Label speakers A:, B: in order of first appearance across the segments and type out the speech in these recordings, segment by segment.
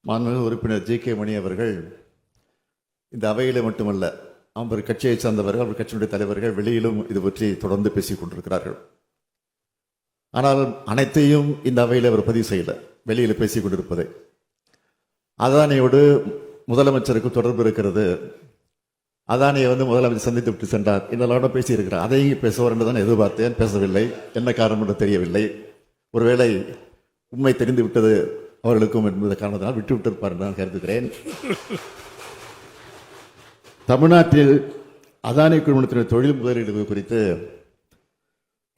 A: மாண்புமிகு உறுப்பினர் ஜி.கே. மணி அவர்கள் இந்த அவையிலே மட்டுமல்ல, அவர் கட்சியை சார்ந்தவர்கள், அவர் கட்சியினுடைய தலைவர்கள் வெளியிலும் இது பற்றி தொடர்ந்து பேசிக் கொண்டிருக்கிறார்கள். ஆனால் அனைத்தையும் இந்த அவையில் அவர் பதிவு செய்யல. வெளியில் பேசிக் கொண்டிருப்பதை அதானியோடு முதலமைச்சருக்கு தொடர்பு இருக்கிறது, அதானியை முதலமைச்சர் சந்தித்து விட்டு சென்றார் இதெல்லாம் பேசியிருக்கிறார். அதையும் பேசுவார் என்று தான் எதிர்பார்த்தேன். பேசவில்லை. என்ன காரணம் என்று தெரியவில்லை. ஒருவேளை உண்மை தெரிந்து விட்டது அவர்களுக்கும் என்பது காரணத்தினால் விட்டு விட்டிருப்பார் என்று நான் கருதுகிறேன். தமிழ்நாட்டில் அதானி குழுமத்தினுடைய தொழில் முதலீடு குறித்து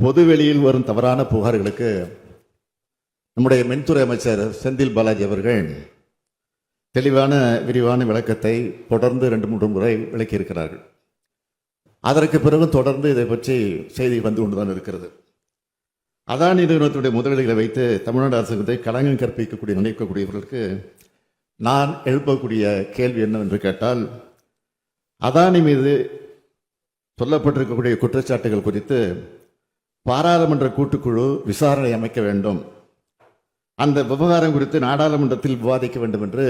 A: பொதுவெளியில் வரும் தவறான புகார்களுக்கு நம்முடைய மின்துறை அமைச்சர் செந்தில் பாலாஜி அவர்கள் தெளிவான விரிவான விளக்கத்தை தொடர்ந்து 2-3 முறை விளக்கியிருக்கிறார்கள். அதற்கு பிறகு தொடர்ந்து இதை பற்றி செய்தி வந்து கொண்டுதான் இருக்கிறது. அதானி நிறுவனத்துடைய முதலீடுகளை வைத்து தமிழ்நாடு அரசுக்கு களங்கம் கற்பிக்கக்கூடிய நினைக்கக்கூடியவர்களுக்கு நான் எழுப்பக்கூடிய கேள்வி என்னவென்று கேட்டால், அதானி மீது சொல்லப்பட்டிருக்கக்கூடிய குற்றச்சாட்டுகள் குறித்து பாராளுமன்ற கூட்டுக்குழு விசாரணை அமைக்க வேண்டும், அந்த விவகாரம் குறித்து நாடாளுமன்றத்தில் விவாதிக்க வேண்டும் என்று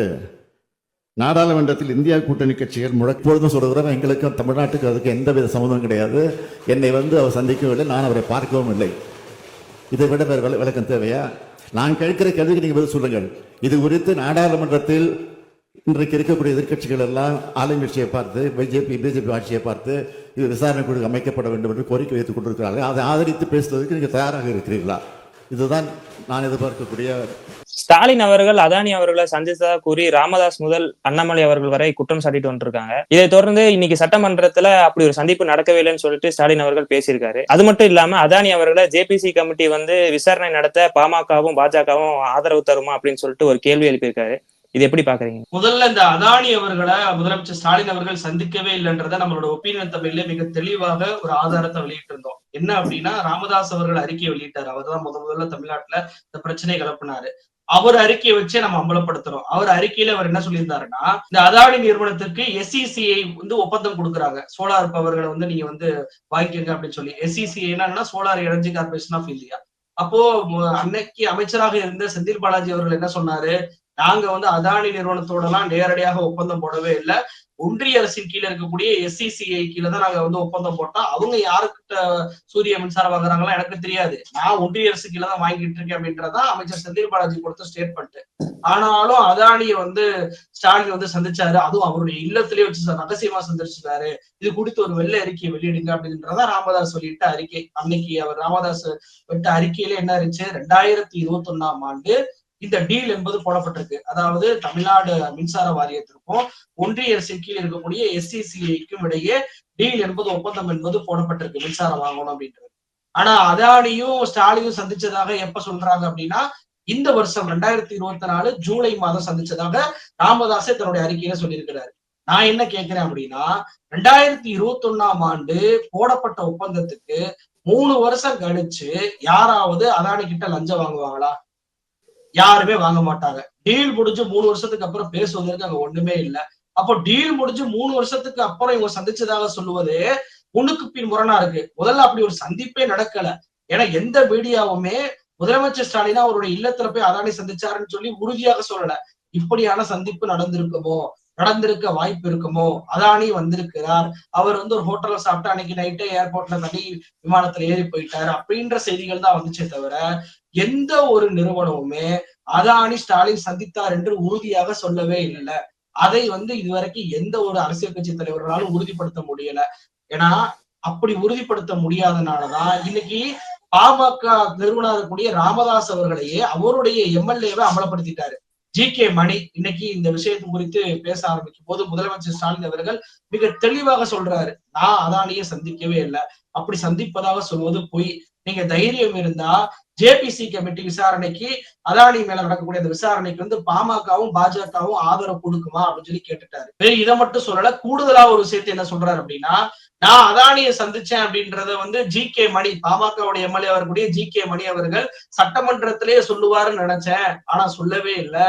A: நாடாளுமன்றத்தில் இந்தியா கூட்டணி கட்சிகள் முழப்பொழுதும் சொல்லுகிறோம். எங்களுக்கு தமிழ்நாட்டுக்கு அதுக்கு எந்தவித சம்மந்தம் கிடையாது. என்னை அவர் சந்திக்கவில்லை, நான் அவரை பார்க்கவும் இல்லை. இதை விட வேறு விளக்கம் தேவையா? நான் கேட்கிற கேள்விக்கு நீங்கள் பதில் சொல்லுங்கள். இது குறித்து நாடாளுமன்றத்தில் இன்றைக்கு இருக்கக்கூடிய எதிர்கட்சிகள் எல்லாம் ஆளுங்கட்சியை பார்த்து பிஜேபி ஆட்சியை பார்த்து இது விசாரணை குழு அமைக்கப்பட வேண்டும் என்று கோரிக்கை வைத்துக் கொண்டிருக்கிறார்கள். அதை ஆதரித்து பேசுவதற்கு நீங்கள் தயாராக இருக்கிறீர்களா? இதுதான் நான் எதிர்பார்க்கக்கூடிய.
B: ஸ்டாலின் அவர்கள் அதானி அவர்களை சந்தித்ததாக கூறி ராமதாஸ் முதல் அண்ணாமலை அவர்கள் வரை குற்றம் சாட்டிட்டு வந்துருக்காங்க. இதை தொடர்ந்து இன்னைக்கு சட்டமன்றத்துல அப்படி ஒரு சந்திப்பு நடக்கவே இல்லைன்னு சொல்லிட்டு ஸ்டாலின் அவர்கள் பேசியிருக்காரு. அது மட்டும் இல்லாம அதானி அவர்களை ஜேபிசி கமிட்டி விசாரணை நடத்த பாமகவும் பாஜகவும் ஆதரவு தருமா அப்படின்னு சொல்லிட்டு ஒரு கேள்வி எழுப்பியிருக்காரு. இது எப்படி பாக்குறீங்க?
C: முதல்ல இந்த அதானி அவர்களை முதலமைச்சர் ஸ்டாலின் அவர்கள் சந்திக்கவே இல்லைன்றத நம்மளோட ஒப்பீனியன் தமிழ்ல மிக தெளிவாக ஒரு ஆதாரத்தை வெளியிட்டு இருந்தோம். என்ன அப்படின்னா, ராமதாஸ் அவர்கள் அறிக்கையை வெளியிட்டாரு. அவர் தான் முதல்ல தமிழ்நாட்டுல இந்த பிரச்சனை கிளப்பினாரு. அவர் அறிக்கையை வச்சே நம்ம அம்பலப்படுத்துறோம். அவர் அறிக்கையில அவர் என்ன சொல்லியிருந்தாருன்னா, இந்த அதானி நிறுவனத்திற்கு SECI ஒப்பந்தம் கொடுக்குறாங்க. சோலார் பவர்களை நீங்க வாங்கிக்கங்க அப்படின்னு சொல்லி. SECI என்னன்னா solar energy corporation of India. அப்போ அன்னைக்கு அமைச்சராக இருந்த செந்தில் பாலாஜி அவர்கள் என்ன சொன்னாரு, நாங்க அதானி நிறுவனத்தோட எல்லாம் நேரடியாக ஒப்பந்தம் போடவே இல்லை, ஒன்றிய அரசின் கீழே இருக்கக்கூடிய SECI கீழே தான் நாங்க ஒப்பந்தம் போட்டோம். அவங்க யாருக்கிட்ட சூரிய மின்சாரம் வாங்குறாங்களா எனக்கு தெரியாது, நான் ஒன்றிய அரசு கீழே தான் வாங்கிட்டு இருக்கேன் அப்படின்றதான் அமைச்சர் செந்தில் பாலாஜி கொடுத்த ஸ்டேட்மெண்ட். ஆனாலும் அதானியை ஸ்டாலின் சந்திச்சாரு. அதுவும் அவருடைய இல்லத்திலேயே வச்சு ரகசியமா சந்திச்சிருக்காரு. இது குறித்து ஒரு வெள்ளை அறிக்கை வெளியிடுங்க அப்படின்றதான் ராமதாஸ் சொல்லிட்ட அறிக்கை. அன்னைக்கு அவர் ராமதாஸ் விட்ட அறிக்கையில என்ன இருந்துச்சு, 2021ஆம் ஆண்டு இந்த டீல் என்பது போடப்பட்டிருக்கு. அதாவது தமிழ்நாடு மின்சார வாரியத்திற்கும் ஒன்றிய அரசின் கீழ் இருக்கக்கூடிய SECIக்கும் இடையே டீல் என்பது ஒப்பந்தம் என்பது போடப்பட்டிருக்கு, மின்சாரம் வாங்கணும் அப்படின்றது. ஆனா அதானியும் ஸ்டாலினும் சந்திச்சதாக எப்ப சொல்றாங்க அப்படின்னா, இந்த வருஷம் 2024 ஜூலை மாதம் சந்திச்சதாக ராமதாஸே தன்னுடைய அறிக்கையில சொல்லியிருக்கிறாரு. நான் என்ன கேட்கிறேன் அப்படின்னா, 2021ஆம் ஆண்டு போடப்பட்ட ஒப்பந்தத்துக்கு 3 வருஷம் கழிச்சு யாராவது அதானி கிட்ட லஞ்சம் வாங்குவாங்களா? யாருமே வாங்க மாட்டாங்க. டீல் முடிஞ்சு 3 வருஷத்துக்கு அப்புறம் பேசுவதற்கு அங்க ஒண்ணுமே இல்லை. அப்போ டீல் முடிஞ்சு 3 வருஷத்துக்கு அப்புறம் இவங்க சந்திச்சதாக சொல்லுவது முன்னுக்கு பின் முரணா இருக்கு. முதல்ல அப்படி ஒரு சந்திப்பே நடக்கல. ஏன்னா எந்த மீடியாவுமே முதலமைச்சர் ஸ்டாலினா அவருடைய இல்லத்துல போய் அதானி சந்திச்சாருன்னு சொல்லி உறுதியாக சொல்லல. இப்படியான சந்திப்பு நடந்திருக்க வாய்ப்பு இருக்குமோ, அதானி வந்திருக்கிறார், அவர் ஒரு ஹோட்டல்ல சாப்பிட்டு அன்னைக்கு நைட்டே ஏர்போர்ட்ல தனி விமானத்துல ஏறி போயிட்டாரு அப்படின்ற செய்திகள் தான் வந்துச்சே தவிர எந்த ஒரு நிறுவனமுமே அதானி ஸ்டாலின் சந்தித்தார் என்று உறுதியாக சொல்லவே இல்லை. அதை இதுவரைக்கும் எந்த ஒரு அரசியல் கட்சி தலைவர்களாலும் உறுதிப்படுத்த முடியல. ஏன்னா அப்படி உறுதிப்படுத்த முடியாதனாலதான் இன்னைக்கு பாமக நிறுவனர் இருக்கக்கூடிய ராமதாஸ் அவர்களையே அவருடைய MLA-வை அமலப்படுத்திட்டாரு. ஜி.கே. மணி இன்னைக்கு இந்த விஷயத்து குறித்து பேச ஆரம்பிக்கும் போது முதலமைச்சர் ஸ்டாலின் அவர்கள் மிக தெளிவாக சொல்றாரு, நான் அதானியை சந்திக்கவே இல்லை, அப்படி சந்திப்பதாக சொல்வது பொய். நீங்க தைரியம் இருந்தா ஜேபிசி கமிட்டி விசாரணைக்கு, அதானி மேல நடக்கக்கூடிய அந்த விசாரணைக்கு பாமகவும் பாஜகவும் ஆதரவு கொடுக்குமா அப்படின்னு சொல்லி கேட்டுட்டாரு. வேற இதை மட்டும் சொல்லல, கூடுதலா ஒரு விஷயத்தை என்ன சொல்றாரு அப்படின்னா, நான் அதானியை சந்திச்சேன் அப்படின்றத ஜி.கே. மணி பாமகவுடைய MLA வரக்கூடிய ஜி.கே. மணி அவர்கள் சட்டமன்றத்திலேயே சொல்லுவாருன்னு நினைச்சேன், ஆனா சொல்லவே இல்லை.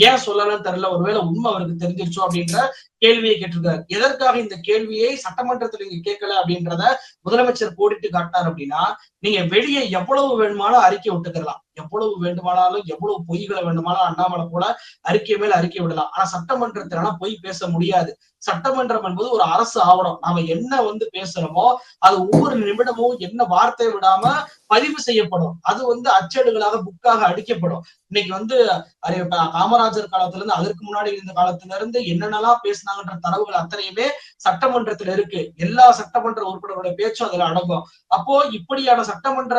C: ஏன் சொல்லலன்னு தெரியல, ஒருவேளை உண்மை அவருக்கு தெரிஞ்சிருச்சோ அப்படின்ற கேள்வியை கேட்டிருக்காரு. எதற்காக இந்த கேள்வியை சட்டமன்றத்தில் நீங்க கேட்கல அப்படின்றத முதலமைச்சர் கோடிட்டு காட்டினார் அப்படின்னா, நீங்க வெளியே எவ்வளவு வேணுமானாலும் அறிக்கை விட்டுக்கலாம், எவ்வளவு வேண்டுமானாலும் எவ்வளவு பொய்களை வேண்டுமானாலும் அண்ணாமலை போல அறிக்கை மேல அறிக்கை விடலாம். ஆனா சட்டமன்றத்தினால பொய் பேச முடியாது. சட்டமன்றம் என்பது ஒரு அரசு ஆவணம். நாம என்ன வந்து பேசுறோமோ அது ஒவ்வொரு நிமிடமும் என்ன வார்த்தை விடாம பதிவு செய்யப்படும். அது வந்து அச்சேடுகளாக புக்காக அடிக்கப்படும். இன்னைக்கு வந்து காமராஜர் காலத்துல இருந்து அதற்கு முன்னாடி இருந்த காலத்துல இருந்து என்னென்னலாம் பேசினாங்கன்ற தரவுகள் அத்தனையுமே சட்டமன்றத்துல இருக்கு. எல்லா சட்டமன்ற உறுப்பினர்களுடைய பேச்சும் அதுல அடங்கும். அப்போ இப்படியான சட்டமன்ற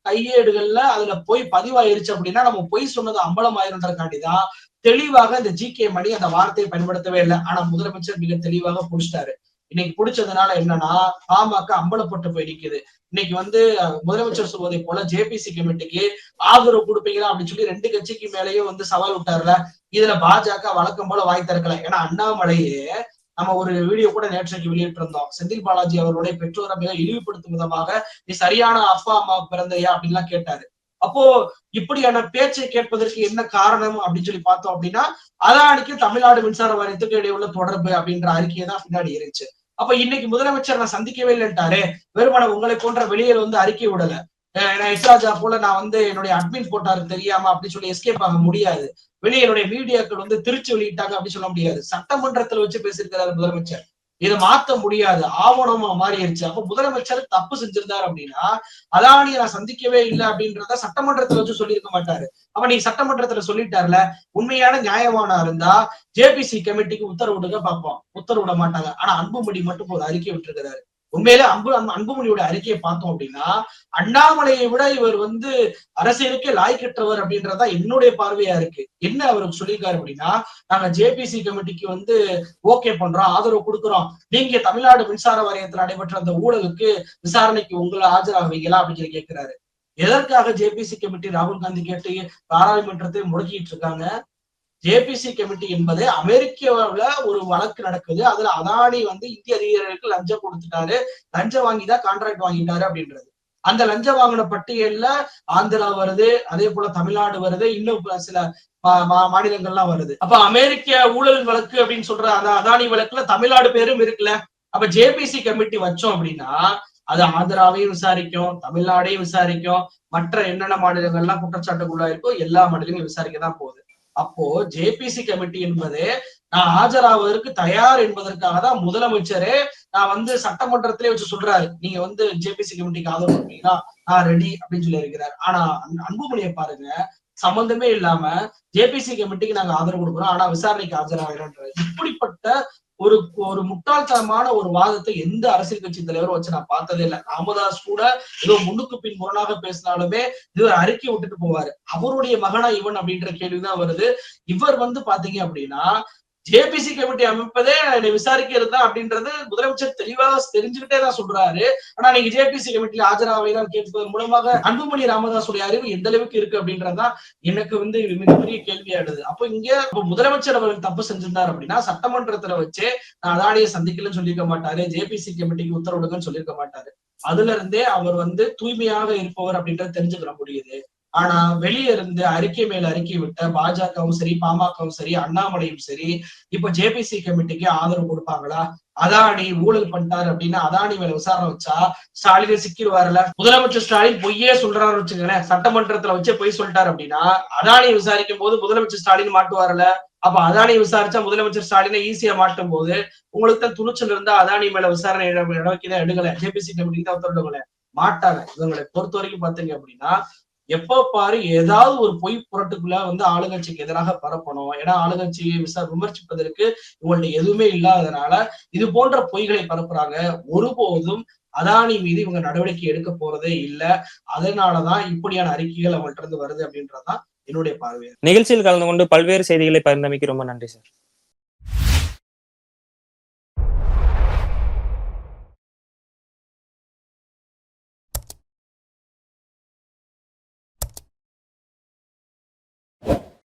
C: கையேடுகள்ல அதுல போய் பதிவாயிருச்சு அப்படின்னா நம்ம பொய் சொன்னது அம்பலம் ஆயிருன்றதுக்காண்டிதான் தெளிவாக இந்த ஜி.கே. மணி அந்த வார்த்தையை பயன்படுத்தவே இல்லை. ஆனா முதலமைச்சர் மிக தெளிவாக புடிச்சிட்டாரு. இன்னைக்கு பிடிச்சதுனால என்னன்னா பாமக அம்பலப்பட்டு போய் நிக்குது. இன்னைக்கு வந்து முதலமைச்சர் சொல்வதை போல ஜேபிசி கமிட்டிக்கு ஆதரவு கொடுப்பீங்களா அப்படின்னு சொல்லி 2 கட்சிக்கு மேலேயும் வந்து சவால் விட்டாருல. இதுல பாஜக வழக்கம் போல வாய் திறக்கல. ஏன்னா அண்ணாமலையே நம்ம ஒரு வீடியோ கூட நேற்றைக்கு வெளியிட்டிருந்தோம். செந்தில் பாலாஜி அவருடைய பெற்றோரை மிக இழிவுபடுத்தும் விதமாக நீ சரியான அப்பா அம்மா பிறந்தையா அப்படின்லாம் கேட்டாரு. அப்போ இப்படியான பேச்சை கேட்பதற்கு என்ன காரணம் அப்படின்னு சொல்லி பார்த்தோம் அப்படின்னா அதானிக்கு தமிழ்நாடு மின்சார வாரியத்துக்கு இடையே உள்ள தொடர்பு அப்படின்ற அறிக்கையை தான் பின்னாடி இருந்துச்சு. அப்ப இன்னைக்கு முதலமைச்சர் நான் சந்திக்கவே இல்லைன்ட்டாரு. வெறுமன உங்களை போன்ற வெளியில் வந்து அறிக்கை விடல. எஸ்ராஜா போல நான் வந்து என்னுடைய அட்மின் போட்டாரு தெரியாம அப்படின்னு சொல்லி எஸ்கேப் ஆக முடியாது. வெளியே என்னுடைய மீடியாக்கள் வந்து திருச்சி வெளியிட்டாங்க அப்படின்னு சொல்ல முடியாது. சட்டமன்றத்துல வச்சு பேசியிருக்கிறாரு முதலமைச்சர். இதை மாத்த முடியாது, ஆவணமா மாறிடுச்சு. அப்ப முதலமைச்சர் தப்பு செஞ்சிருந்தாரு அப்படின்னா அதானியை நான் சந்திக்கவே இல்லை அப்படின்றத சட்டமன்றத்துல வச்சு சொல்லியிருக்க மாட்டாரு. அப்ப நீங்க சட்டமன்றத்துல சொல்லிட்டாருல, உண்மையான நியாயமானா இருந்தா ஜேபிசி கமிட்டிக்கு உத்தரவிடுங்க பார்ப்போம். உத்தரவிட மாட்டாங்க. ஆனா அன்புமணி மட்டும் ஒரு அறிக்கை விட்டுருக்கிறாரு. உண்மையிலே அன்புமணியோட அறிக்கையை பார்த்தோம் அப்படின்னா அண்ணாமலையை விட இவர் வந்து அரசியலுக்கே லாய்க்கற்றவர் அப்படின்றதான் என்னுடைய பார்வையா இருக்கு. என்ன அவருக்கு சொல்லியிருக்காரு அப்படின்னா, நாங்க ஜேபிசி கமிட்டிக்கு வந்து ஓகே பண்றோம், ஆதரவு கொடுக்குறோம். நீங்க தமிழ்நாடு மின்சார வாரியத்தில் நடைபெற்ற அந்த ஊழலுக்கு விசாரணைக்கு உங்களை ஆஜராகுவீங்களா அப்படின்னு சொல்லி கேட்கிறாரு. எதற்காக ஜேபிசி கமிட்டி ராகுல் காந்தி கேட்டு பாராளுமன்றத்தை முடக்கிட்டு இருக்காங்க? ஜேபிசி கமிட்டி என்பது அமெரிக்காவில ஒரு வழக்கு நடக்குது. அதுல அதானி வந்து இந்திய அதிகாரிகளுக்கு லஞ்சம் கொடுத்துட்டாரு, லஞ்சம் வாங்கிதான் கான்ட்ராக்ட் வாங்கிட்டாரு அப்படின்றது. அந்த லஞ்சம் வாங்கின பட்டியல்ல ஆந்திரா வருது, அதே போல தமிழ்நாடு வருது, இன்னும் சில மாநிலங்கள்லாம் வருது. அப்ப அமெரிக்க ஊழல் வழக்கு அப்படின்னு சொல்ற அதானி வழக்குல தமிழ்நாடு பேரும் இருக்குல்ல. அப்ப ஜேபிசி கமிட்டி வச்சோம் அப்படின்னா அது ஆந்திராவையும் விசாரிக்கும், தமிழ்நாடையும் விசாரிக்கும், மற்ற என்னென்ன மாநிலங்கள்லாம் குற்றச்சாட்டுக்குள்ளா இருக்கோ எல்லா மாநிலங்களும் விசாரிக்கதான் போகுது. அப்போ ஜேபிசி கமிட்டி என்பது நான் ஆஜராவதற்கு தயார் என்பதற்காக தான் முதலமைச்சரே நான் வந்து சட்டமன்றத்திலே வச்சு சொல்றாரு, நீங்க வந்து ஜேபிசி கமிட்டிக்கு ஆதரவு கொடுப்பீங்களா, நான் ரெடி அப்படின்னு சொல்லி இருக்கிறார். ஆனா அன்புமணியை பாருங்க, சம்பந்தமே இல்லாம ஜேபிசி கமிட்டிக்கு நாங்க ஆதரவு கொடுக்குறோம், ஆனா விசாரணைக்கு ஆஜராகிறோன்றாரு. இப்படிப்பட்ட ஒரு ஒரு முட்டாள்தனமான ஒரு வாதத்தை எந்த அரசியல் கட்சி தலைவரும் வச்சு நான் பார்த்ததே இல்லை. ராமதாஸ் கூட ஏதோ முன்னுக்கு பின் முரணாக பேசினாலுமே இது ஒரு அறிக்கை விட்டுட்டு போவாரு. அவருடைய மகனா இவன் அப்படின்ற கேள்விதான் வருது. இவர் வந்து பாத்தீங்க அப்படின்னா ஜேபிசி கமிட்டி அமைப்பதே என்னை விசாரிக்கிறது தான் அப்படின்றது முதலமைச்சர் தெளிவாக தெரிஞ்சுக்கிட்டே தான் சொல்றாரு. ஆனா நீங்க ஜேபிசி கமிட்டியில ஆஜராவைதான் கேட்பதன் மூலமாக அன்புமணி ராமதாசுடைய அறிவு எந்த அளவுக்கு இருக்கு அப்படின்றதுதான் எனக்கு வந்து மிகப்பெரிய கேள்வியாடுது. அப்போ இங்க முதலமைச்சர் அவர்கள் தப்பு செஞ்சிருந்தார் அப்படின்னா சட்டமன்றத்துல வச்சு நான் அதானியை சந்திக்கலன்னு சொல்லியிருக்க மாட்டாரு, ஜேபிசி கமிட்டிக்கு உத்தரவிடுங்கன்னு சொல்லியிருக்க மாட்டாரு. அதுல இருந்தே அவர் வந்து தூய்மையாக இருப்பவர் அப்படின்றத தெரிஞ்சுக்கிற முடியுது. ஆனா வெளியே இருந்து அறிக்கை மேல அறிக்கை விட்ட பாஜகவும் சரி, பாமகவும் சரி, அண்ணாமலையும் சரி, இப்ப ஜேபிசி கமிட்டிக்கு ஆதரவு கொடுப்பாங்களா? அதானி ஊழல் பண்ணிட்டாரு அப்படின்னா அதானி மேல விசாரணை வச்சா ஸ்டாலின் சிக்கிடுவாருல. முதலமைச்சர் ஸ்டாலின் பொய்யே சொல்றாரு வச்சுக்கோங்களேன், சட்டமன்றத்துல வச்சு பொய் சொல்லிட்டாரு அப்படின்னா அதானி விசாரிக்கும் போது முதலமைச்சர் ஸ்டாலின் மாட்டுவாருல. அப்ப அதானி விசாரிச்சா முதலமைச்சர் ஸ்டாலினை ஈஸியா மாட்டும் போது உங்களுக்கு தான் துணிச்சல் இருந்தா அதானி மேல விசாரணை நடவடிக்கைதான் எடுக்கல, ஜேபிசி கமிட்டிக்கு தான் உத்தரவிடுங்கள மாட்டாங்க. இவங்களை பொறுத்த வரைக்கும் பாத்தீங்க அப்படின்னா எப்ப பாரு ஏதாவது ஒரு பொய் புரட்டுக்குள்ள வந்து ஆளுங்கட்சிக்கு எதிராக பரப்பணும். ஏன்னா ஆளுங்கட்சியை விமர்சிப்பதற்கு இவங்கள்ட்ட எதுவுமே இல்லாததுனால இது போன்ற பொய்களை பரப்புறாங்க. ஒருபோதும் அதானி மீது இவங்க நடவடிக்கை எடுக்க போறதே இல்லை. அதனாலதான் இப்படியான அறிக்கைகள் அவங்கள்ட்ட இருந்து வருது அப்படின்றதுதான் என்னுடைய பார்வை.
B: நிகழ்ச்சியில் கலந்து கொண்டு பல்வேறு செய்திகளை பகிர்ந்தமைக்கு ரொம்ப நன்றி சார்.